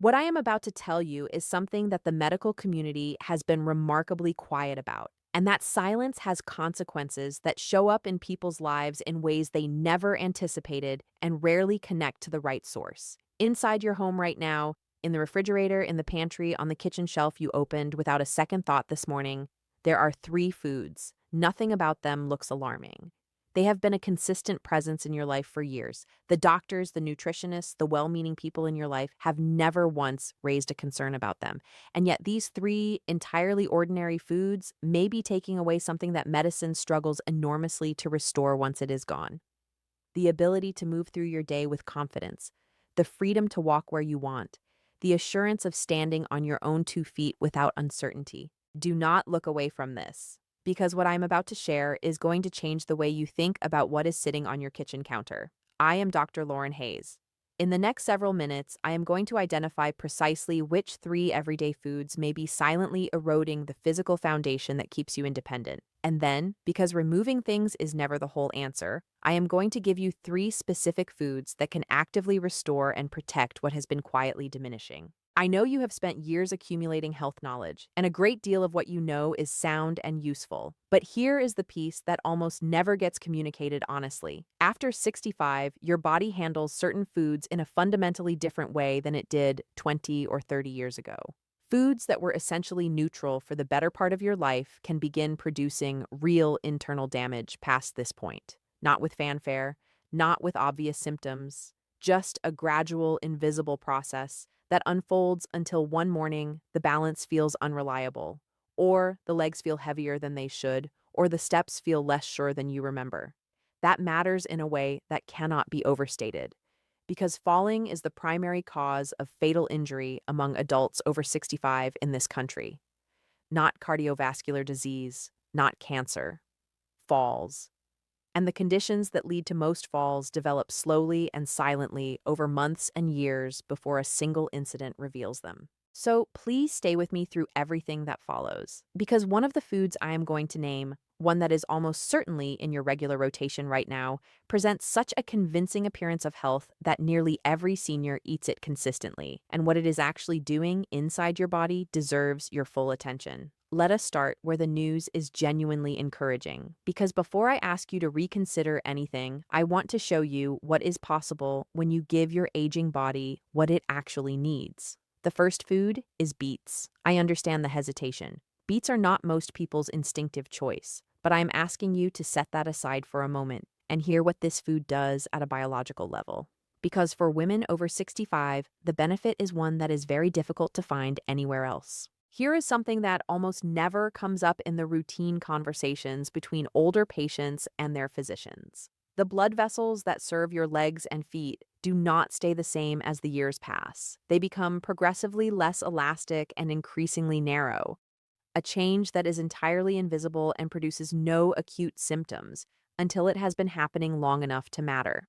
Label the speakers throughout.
Speaker 1: What I am about to tell you is something that the medical community has been remarkably quiet about. And that silence has consequences that show up in people's lives in ways they never anticipated and rarely connect to the right source. Inside your home right now, in the refrigerator, in the pantry, on the kitchen shelf you opened without a second thought this morning, there are three foods. Nothing about them looks alarming. They have been a consistent presence in your life for years. The doctors, the nutritionists, the well meaning people in your life have never once raised a concern about them. And yet, these three entirely ordinary foods may be taking away something that medicine struggles enormously to restore once it is gone: the ability to move through your day with confidence, the freedom to walk where you want, the assurance of standing on your own 2 feet without uncertainty. Do not look away from this, because what I'm about to share is going to change the way you think about what is sitting on your kitchen counter. I am Dr. Lauren Hayes. In the next several minutes, I am going to identify precisely which three everyday foods may be silently eroding the physical foundation that keeps you independent. And then, because removing things is never the whole answer, I am going to give you three specific foods that can actively restore and protect what has been quietly diminishing. I know you have spent years accumulating health knowledge, and a great deal of what you know is sound and useful. But here is the piece that almost never gets communicated honestly. After 65, your body handles certain foods in a fundamentally different way than it did 20 or 30 years ago. Foods that were essentially neutral for the better part of your life can begin producing real internal damage past this point. Not with fanfare, not with obvious symptoms, just a gradual, invisible process that unfolds until one morning the balance feels unreliable, or the legs feel heavier than they should, or the steps feel less sure than you remember. That matters in a way that cannot be overstated, because falling is the primary cause of fatal injury among adults over 65 in this country. Not cardiovascular disease, not cancer, falls. And the conditions that lead to most falls develop slowly and silently over months and years before a single incident reveals them. So please stay with me through everything that follows, because one of the foods I am going to name, one that is almost certainly in your regular rotation right now, presents such a convincing appearance of health that nearly every senior eats it consistently, and what it is actually doing inside your body deserves your full attention. Let us start where the news is genuinely encouraging, because before I ask you to reconsider anything, I want to show you what is possible when you give your aging body what it actually needs. The first food is beets. I understand the hesitation. Beets are not most people's instinctive choice, but I am asking you to set that aside for a moment and hear what this food does at a biological level. Because for women over 65, the benefit is one that is very difficult to find anywhere else. Here is something that almost never comes up in the routine conversations between older patients and their physicians. The blood vessels that serve your legs and feet do not stay the same as the years pass. They become progressively less elastic and increasingly narrow, a change that is entirely invisible and produces no acute symptoms until it has been happening long enough to matter.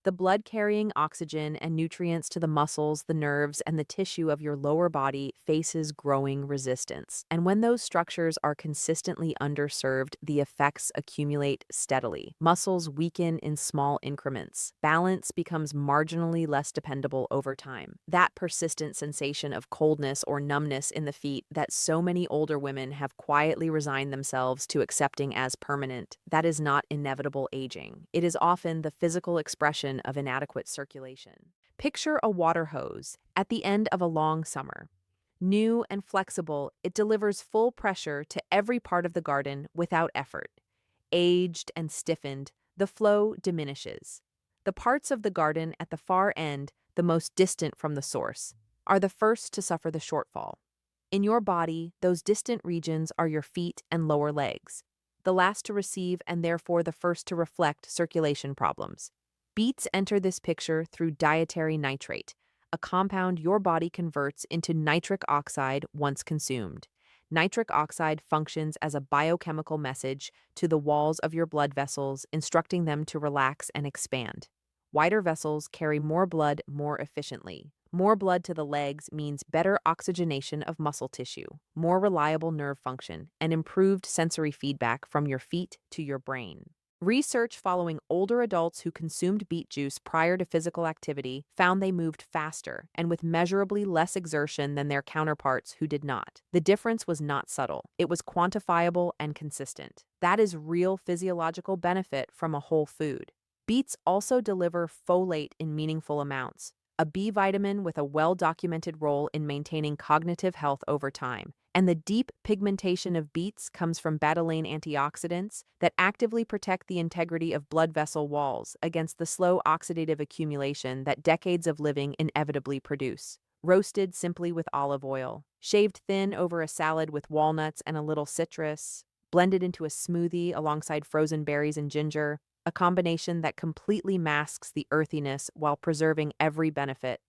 Speaker 1: The blood carrying oxygen and nutrients to the muscles, the nerves, and the tissue of your lower body faces growing resistance. And when those structures are consistently underserved, the effects accumulate steadily. Muscles weaken in small increments. Balance becomes marginally less dependable over time. That persistent sensation of coldness or numbness in the feet that so many older women have quietly resigned themselves to accepting as permanent, that is not inevitable aging. It is often the physical expression of inadequate circulation. Picture a water hose at the end of a long summer. New and flexible, it delivers full pressure to every part of the garden without effort. Aged and stiffened, the flow diminishes. The parts of the garden at the far end, the most distant from the source, are the first to suffer the shortfall. In your body, those distant regions are your feet and lower legs, the last to receive and therefore the first to reflect circulation problems. Beets enter this picture through dietary nitrate, a compound your body converts into nitric oxide once consumed. Nitric oxide functions as a biochemical message to the walls of your blood vessels, instructing them to relax and expand. Wider vessels carry more blood more efficiently. More blood to the legs means better oxygenation of muscle tissue, more reliable nerve function, and improved sensory feedback from your feet to your brain. Research following older adults who consumed beet juice prior to physical activity found they moved faster and with measurably less exertion than their counterparts who did not. The difference was not subtle, it was quantifiable and consistent. That is real physiological benefit from a whole food. Beets also deliver folate in meaningful amounts, a B vitamin with a well-documented role in maintaining cognitive health over time. And the deep pigmentation of beets comes from betalain antioxidants that actively protect the integrity of blood vessel walls against the slow oxidative accumulation that decades of living inevitably produce. Roasted simply with olive oil, shaved thin over a salad with walnuts and a little citrus, blended into a smoothie alongside frozen berries and ginger, a combination that completely masks the earthiness while preserving every benefit.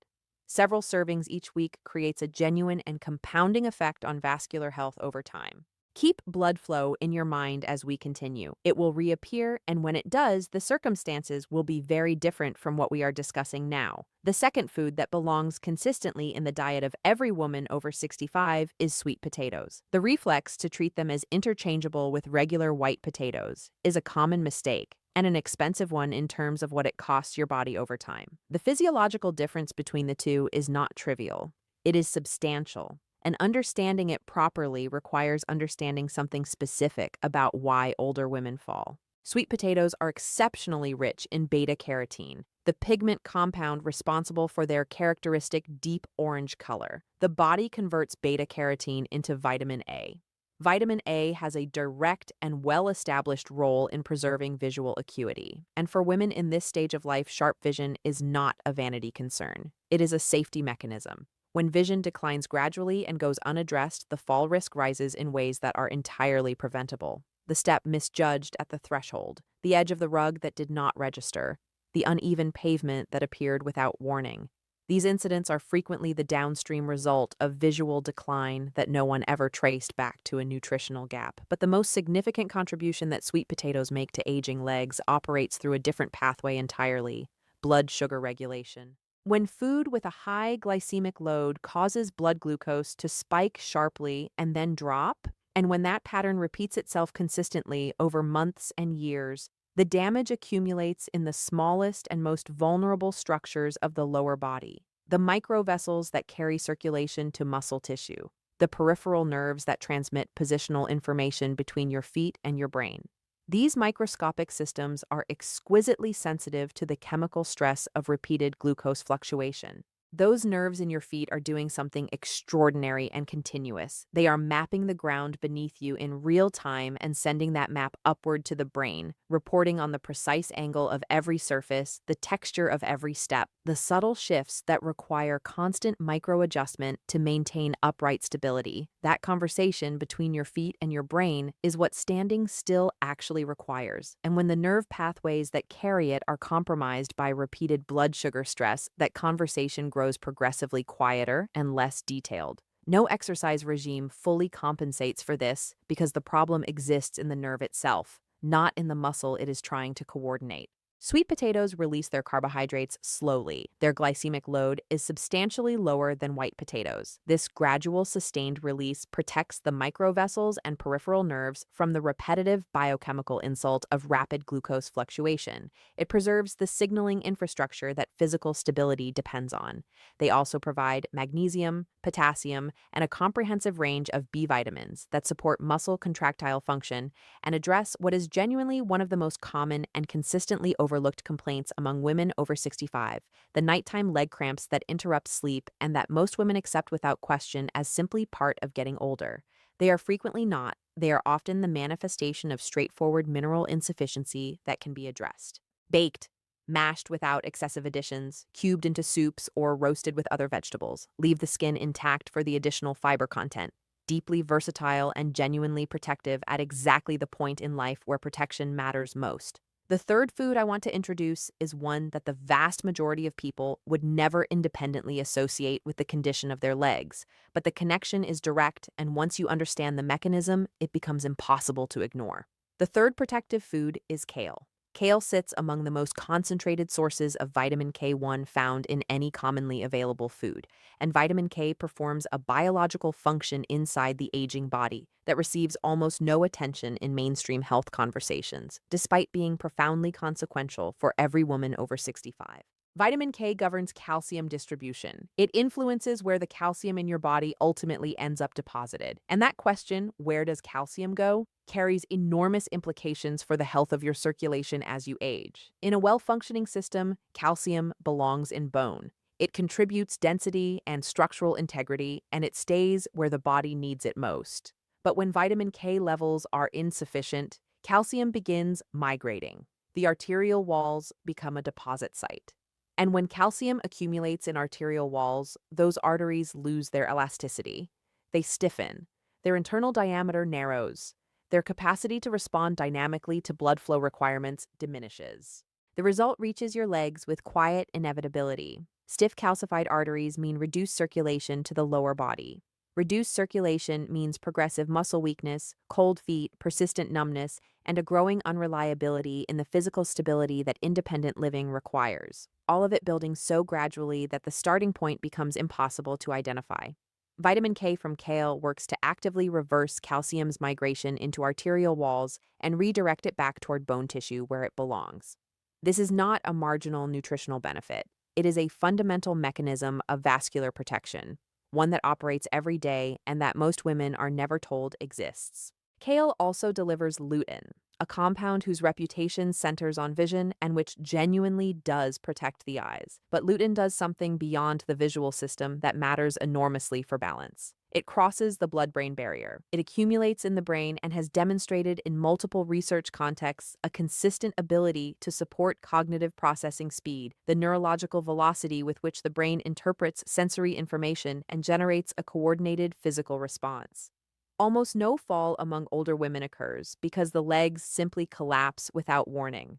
Speaker 1: Several servings each week creates a genuine and compounding effect on vascular health over time. Keep blood flow in your mind as we continue. It will reappear, and when it does, the circumstances will be very different from what we are discussing now. The second food that belongs consistently in the diet of every woman over 65 is sweet potatoes. The reflex to treat them as interchangeable with regular white potatoes is a common mistake, and an expensive one in terms of what it costs your body over time. The physiological difference between the two is not trivial. It is substantial, and understanding it properly requires understanding something specific about why older women fall. Sweet potatoes are exceptionally rich in beta-carotene, the pigment compound responsible for their characteristic deep orange color. The body converts beta-carotene into vitamin A. Vitamin A has a direct and well-established role in preserving visual acuity. And for women in this stage of life, sharp vision is not a vanity concern. It is a safety mechanism. When vision declines gradually and goes unaddressed, the fall risk rises in ways that are entirely preventable. The step misjudged at the threshold, the edge of the rug that did not register, the uneven pavement that appeared without warning. These incidents are frequently the downstream result of visual decline that no one ever traced back to a nutritional gap. But the most significant contribution that sweet potatoes make to aging legs operates through a different pathway entirely: blood sugar regulation. When food with a high glycemic load causes blood glucose to spike sharply and then drop, and when that pattern repeats itself consistently over months and years, the damage accumulates in the smallest and most vulnerable structures of the lower body: the microvessels that carry circulation to muscle tissue, the peripheral nerves that transmit positional information between your feet and your brain. These microscopic systems are exquisitely sensitive to the chemical stress of repeated glucose fluctuation. Those nerves in your feet are doing something extraordinary and continuous. They are mapping the ground beneath you in real time and sending that map upward to the brain, reporting on the precise angle of every surface, the texture of every step, the subtle shifts that require constant micro-adjustment to maintain upright stability. That conversation between your feet and your brain is what standing still actually requires. And when the nerve pathways that carry it are compromised by repeated blood sugar stress, that conversation grows progressively quieter and less detailed. No exercise regime fully compensates for this because the problem exists in the nerve itself, not in the muscle it is trying to coordinate. Sweet potatoes release their carbohydrates slowly. Their glycemic load is substantially lower than white potatoes. This gradual, sustained release protects the microvessels and peripheral nerves from the repetitive biochemical insult of rapid glucose fluctuation. It preserves the signaling infrastructure that physical stability depends on. They also provide magnesium, potassium, and a comprehensive range of B vitamins that support muscle contractile function and address what is genuinely one of the most common and consistently overlooked complaints among women over 65, the nighttime leg cramps that interrupt sleep and that most women accept without question as simply part of getting older. They are frequently not. They are often the manifestation of straightforward mineral insufficiency that can be addressed. Baked, mashed without excessive additions, cubed into soups, or roasted with other vegetables. Leave the skin intact for the additional fiber content. Deeply versatile and genuinely protective at exactly the point in life where protection matters most. The third food I want to introduce is one that the vast majority of people would never independently associate with the condition of their legs, but the connection is direct, and once you understand the mechanism, it becomes impossible to ignore. The third protective food is kale. Kale sits among the most concentrated sources of vitamin K1 found in any commonly available food, and vitamin K performs a biological function inside the aging body that receives almost no attention in mainstream health conversations, despite being profoundly consequential for every woman over 65. Vitamin K governs calcium distribution. It influences where the calcium in your body ultimately ends up deposited. And that question, where does calcium go, carries enormous implications for the health of your circulation as you age. In a well-functioning system, calcium belongs in bone. It contributes density and structural integrity, and it stays where the body needs it most. But when vitamin K levels are insufficient, calcium begins migrating. The arterial walls become a deposit site. And when calcium accumulates in arterial walls, those arteries lose their elasticity. They stiffen. Their internal diameter narrows. Their capacity to respond dynamically to blood flow requirements diminishes. The result reaches your legs with quiet inevitability. Stiff calcified arteries mean reduced circulation to the lower body. Reduced circulation means progressive muscle weakness, cold feet, persistent numbness, and a growing unreliability in the physical stability that independent living requires, all of it building so gradually that the starting point becomes impossible to identify. Vitamin K from kale works to actively reverse calcium's migration into arterial walls and redirect it back toward bone tissue where it belongs. This is not a marginal nutritional benefit. It is a fundamental mechanism of vascular protection, one that operates every day and that most women are never told exists. Kale also delivers lutein, a compound whose reputation centers on vision and which genuinely does protect the eyes. But lutein does something beyond the visual system that matters enormously for balance. It crosses the blood-brain barrier. It accumulates in the brain and has demonstrated in multiple research contexts a consistent ability to support cognitive processing speed, the neurological velocity with which the brain interprets sensory information and generates a coordinated physical response. Almost no fall among older women occurs because the legs simply collapse without warning.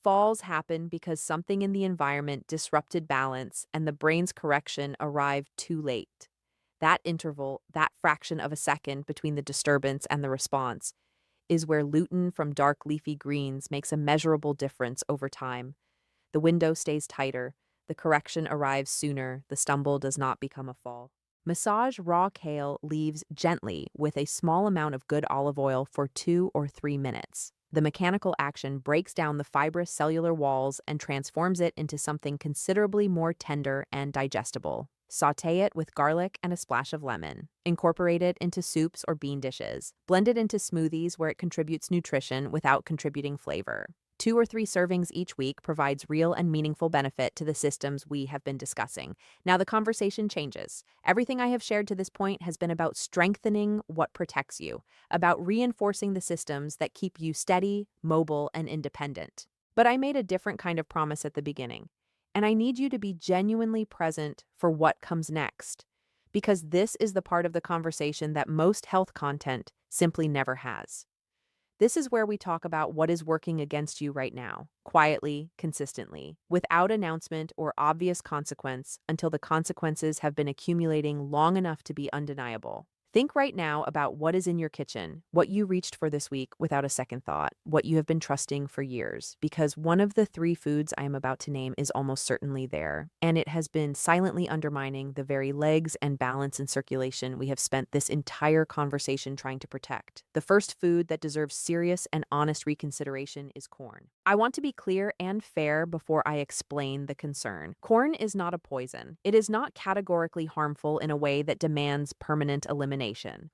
Speaker 1: Falls happen because something in the environment disrupted balance and the brain's correction arrived too late. That interval, that fraction of a second between the disturbance and the response, is where lutein from dark leafy greens makes a measurable difference over time. The window stays tighter, the correction arrives sooner, the stumble does not become a fall. Massage raw kale leaves gently with a small amount of good olive oil for 2 or 3 minutes. The mechanical action breaks down the fibrous cellular walls and transforms it into something considerably more tender and digestible. Sauté it with garlic and a splash of lemon. Incorporate it into soups or bean dishes. Blend it into smoothies where it contributes nutrition without contributing flavor. 2 or 3 servings each week provides real and meaningful benefit to the systems we have been discussing. Now the conversation changes. Everything I have shared to this point has been about strengthening what protects you, about reinforcing the systems that keep you steady, mobile, and independent. But I made a different kind of promise at the beginning, and I need you to be genuinely present for what comes next, because this is the part of the conversation that most health content simply never has. This is where we talk about what is working against you right now, quietly, consistently, without announcement or obvious consequence until the consequences have been accumulating long enough to be undeniable. Think right now about what is in your kitchen, what you reached for this week without a second thought, what you have been trusting for years, because one of the 3 foods I am about to name is almost certainly there, and it has been silently undermining the very legs and balance and circulation we have spent this entire conversation trying to protect. The first food that deserves serious and honest reconsideration is corn. I want to be clear and fair before I explain the concern. Corn is not a poison. It is not categorically harmful in a way that demands permanent elimination.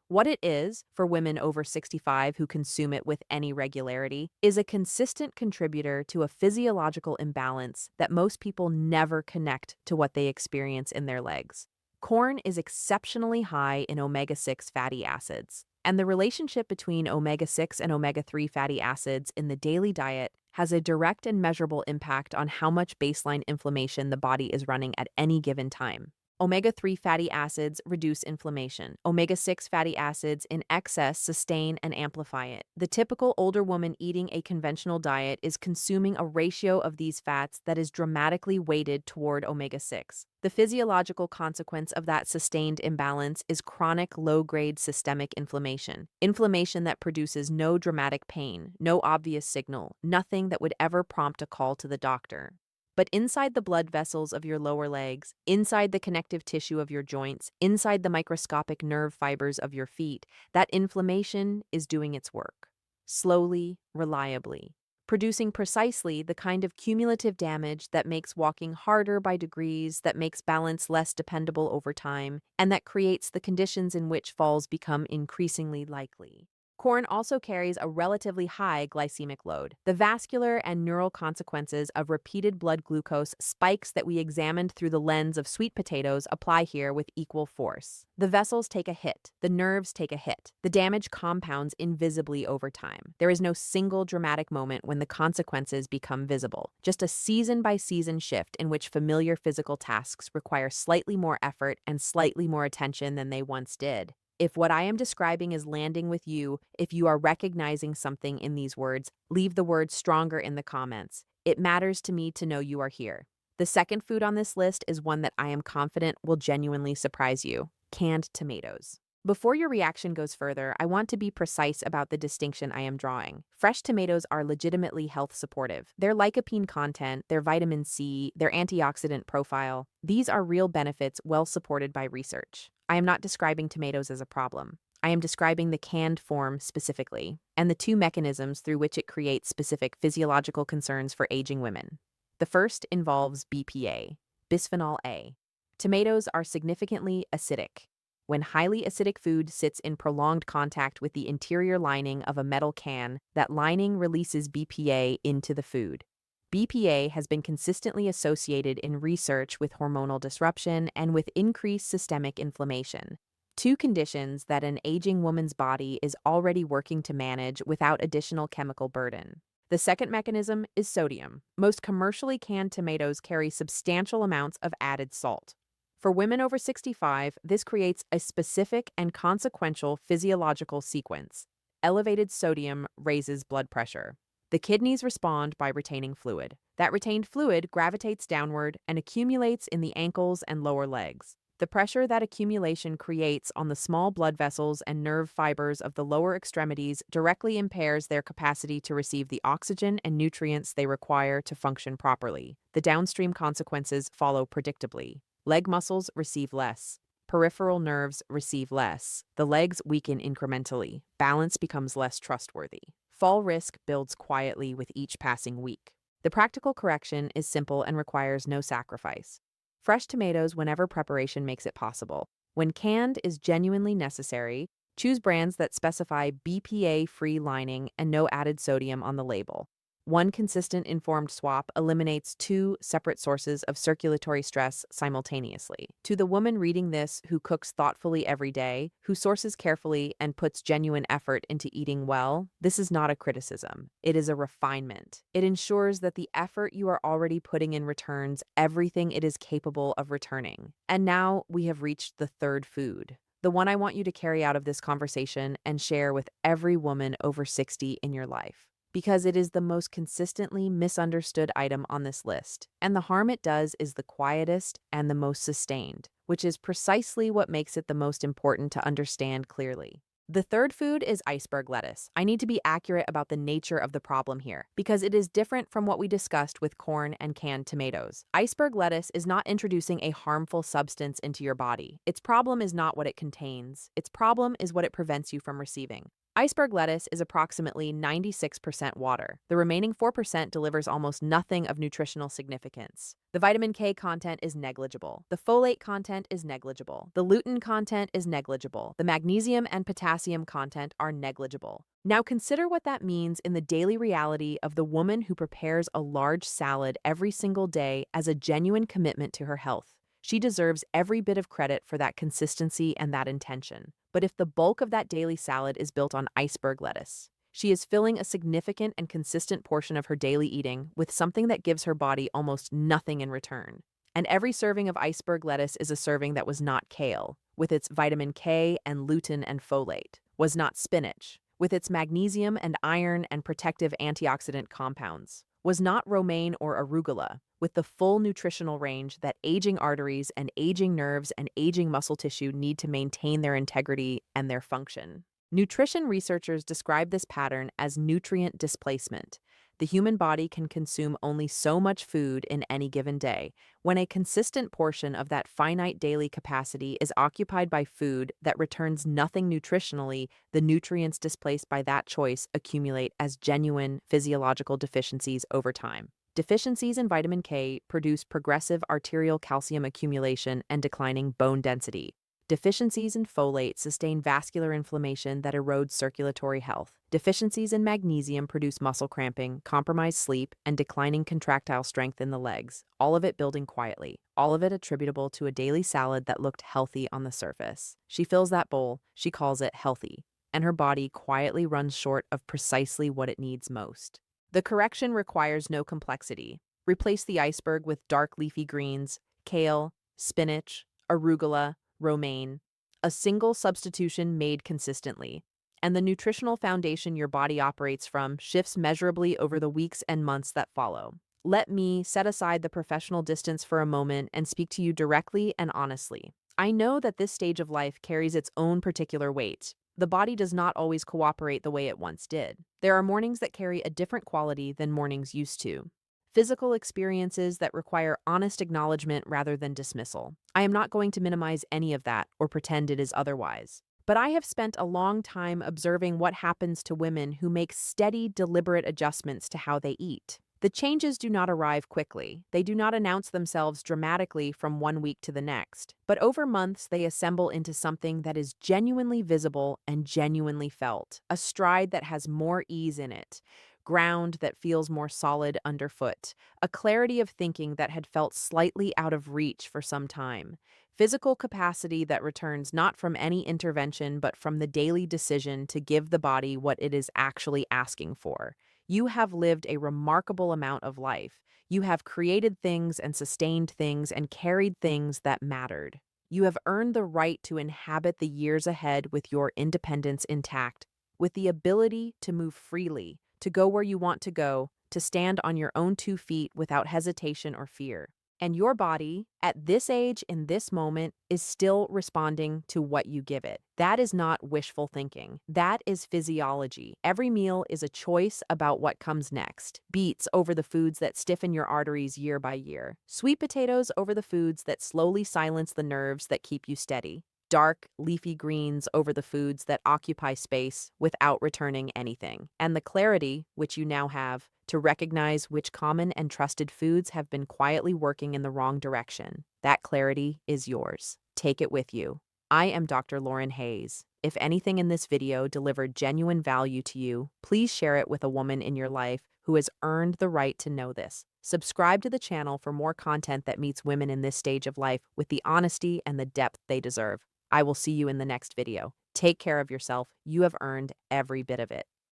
Speaker 1: What it is, for women over 65 who consume it with any regularity, is a consistent contributor to a physiological imbalance that most people never connect to what they experience in their legs. Corn is exceptionally high in omega-6 fatty acids, and the relationship between omega-6 and omega-3 fatty acids in the daily diet has a direct and measurable impact on how much baseline inflammation the body is running at any given time. Omega-3 fatty acids reduce inflammation. Omega-6 fatty acids in excess sustain and amplify it. The typical older woman eating a conventional diet is consuming a ratio of these fats that is dramatically weighted toward omega-6. The physiological consequence of that sustained imbalance is chronic low-grade systemic inflammation. Inflammation that produces no dramatic pain, no obvious signal, nothing that would ever prompt a call to the doctor. But inside the blood vessels of your lower legs, inside the connective tissue of your joints, inside the microscopic nerve fibers of your feet, that inflammation is doing its work. Slowly, reliably, producing precisely the kind of cumulative damage that makes walking harder by degrees, that makes balance less dependable over time, and that creates the conditions in which falls become increasingly likely. Corn also carries a relatively high glycemic load. The vascular and neural consequences of repeated blood glucose spikes that we examined through the lens of sweet potatoes apply here with equal force. The vessels take a hit. The nerves take a hit. The damage compounds invisibly over time. There is no single dramatic moment when the consequences become visible, just a season-by-season shift in which familiar physical tasks require slightly more effort and slightly more attention than they once did. If what I am describing is landing with you, if you are recognizing something in these words, leave the word stronger in the comments. It matters to me to know you are here. The second food on this list is one that I am confident will genuinely surprise you: canned tomatoes. Before your reaction goes further, I want to be precise about the distinction I am drawing. Fresh tomatoes are legitimately health supportive. Their lycopene content, their vitamin C, their antioxidant profile, these are real benefits well supported by research. I am not describing tomatoes as a problem. I am describing the canned form specifically, and the two mechanisms through which it creates specific physiological concerns for aging women. The first involves BPA, bisphenol A. Tomatoes are significantly acidic. When highly acidic food sits in prolonged contact with the interior lining of a metal can, that lining releases BPA into the food. BPA has been consistently associated in research with hormonal disruption and with increased systemic inflammation, two conditions that an aging woman's body is already working to manage without additional chemical burden. The second mechanism is sodium. Most commercially canned tomatoes carry substantial amounts of added salt. For women over 65, this creates a specific and consequential physiological sequence. Elevated sodium raises blood pressure. The kidneys respond by retaining fluid. That retained fluid gravitates downward and accumulates in the ankles and lower legs. The pressure that accumulation creates on the small blood vessels and nerve fibers of the lower extremities directly impairs their capacity to receive the oxygen and nutrients they require to function properly. The downstream consequences follow predictably. Leg muscles receive less. Peripheral nerves receive less. The legs weaken incrementally. Balance becomes less trustworthy. Fall risk builds quietly with each passing week. The practical correction is simple and requires no sacrifice. Fresh tomatoes whenever preparation makes it possible. When canned is genuinely necessary, choose brands that specify BPA-free lining and no added sodium on the label. One consistent informed swap eliminates two separate sources of circulatory stress simultaneously. To the woman reading this who cooks thoughtfully every day, who sources carefully and puts genuine effort into eating well, this is not a criticism. It is a refinement. It ensures that the effort you are already putting in returns everything it is capable of returning. And now we have reached the third food, the one I want you to carry out of this conversation and share with every woman over 60 in your life. Because it is the most consistently misunderstood item on this list, and the harm it does is the quietest and the most sustained, which is precisely what makes it the most important to understand clearly. The third food is iceberg lettuce. I need to be accurate about the nature of the problem here, because it is different from what we discussed with corn and canned tomatoes. Iceberg lettuce is not introducing a harmful substance into your body. Its problem is not what it contains. Its problem is what it prevents you from receiving. Iceberg lettuce is approximately 96% water. The remaining 4% delivers almost nothing of nutritional significance. The vitamin K content is negligible. The folate content is negligible. The lutein content is negligible. The magnesium and potassium content are negligible. Now consider what that means in the daily reality of the woman who prepares a large salad every single day as a genuine commitment to her health. She deserves every bit of credit for that consistency and that intention. But if the bulk of that daily salad is built on iceberg lettuce, she is filling a significant and consistent portion of her daily eating with something that gives her body almost nothing in return. And every serving of iceberg lettuce is a serving that was not kale, with its vitamin K and lutein and folate, was not spinach, with its magnesium and iron and protective antioxidant compounds, was not romaine or arugula, with the full nutritional range that aging arteries and aging nerves and aging muscle tissue need to maintain their integrity and their function. Nutrition researchers describe this pattern as nutrient displacement. The human body can consume only so much food in any given day. When a consistent portion of that finite daily capacity is occupied by food that returns nothing nutritionally, the nutrients displaced by that choice accumulate as genuine physiological deficiencies over time. Deficiencies in vitamin K produce progressive arterial calcium accumulation and declining bone density. Deficiencies in folate sustain vascular inflammation that erodes circulatory health. Deficiencies in magnesium produce muscle cramping, compromise sleep, and declining contractile strength in the legs, all of it building quietly, all of it attributable to a daily salad that looked healthy on the surface. She fills that bowl, she calls it healthy, and her body quietly runs short of precisely what it needs most. The correction requires no complexity. Replace the iceberg with dark leafy greens, kale, spinach, arugula, romaine, a single substitution made consistently, and the nutritional foundation your body operates from shifts measurably over the weeks and months that follow. Let me set aside the professional distance for a moment and speak to you directly and honestly. I know that this stage of life carries its own particular weight. The body does not always cooperate the way it once did. There are mornings that carry a different quality than mornings used to. Physical experiences that require honest acknowledgement rather than dismissal. I am not going to minimize any of that or pretend it is otherwise. But I have spent a long time observing what happens to women who make steady, deliberate adjustments to how they eat. The changes do not arrive quickly. They do not announce themselves dramatically from one week to the next. But over months, they assemble into something that is genuinely visible and genuinely felt. A stride that has more ease in it. Ground that feels more solid underfoot, a clarity of thinking that had felt slightly out of reach for some time, physical capacity that returns not from any intervention but from the daily decision to give the body what it is actually asking for. You have lived a remarkable amount of life. You have created things and sustained things and carried things that mattered. You have earned the right to inhabit the years ahead with your independence intact, with the ability to move freely, to go where you want to go, to stand on your own 2 feet without hesitation or fear. And your body, at this age, in this moment, is still responding to what you give it. That is not wishful thinking. That is physiology. Every meal is a choice about what comes next. Beets over the foods that stiffen your arteries year by year. Sweet potatoes over the foods that slowly silence the nerves that keep you steady. Dark, leafy greens over the foods that occupy space without returning anything. And the clarity, which you now have, to recognize which common and trusted foods have been quietly working in the wrong direction. That clarity is yours. Take it with you. I am Dr. Lauren Hayes. If anything in this video delivered genuine value to you, please share it with a woman in your life who has earned the right to know this. Subscribe to the channel for more content that meets women in this stage of life with the honesty and the depth they deserve. I will see you in the next video. Take care of yourself. You have earned every bit of it.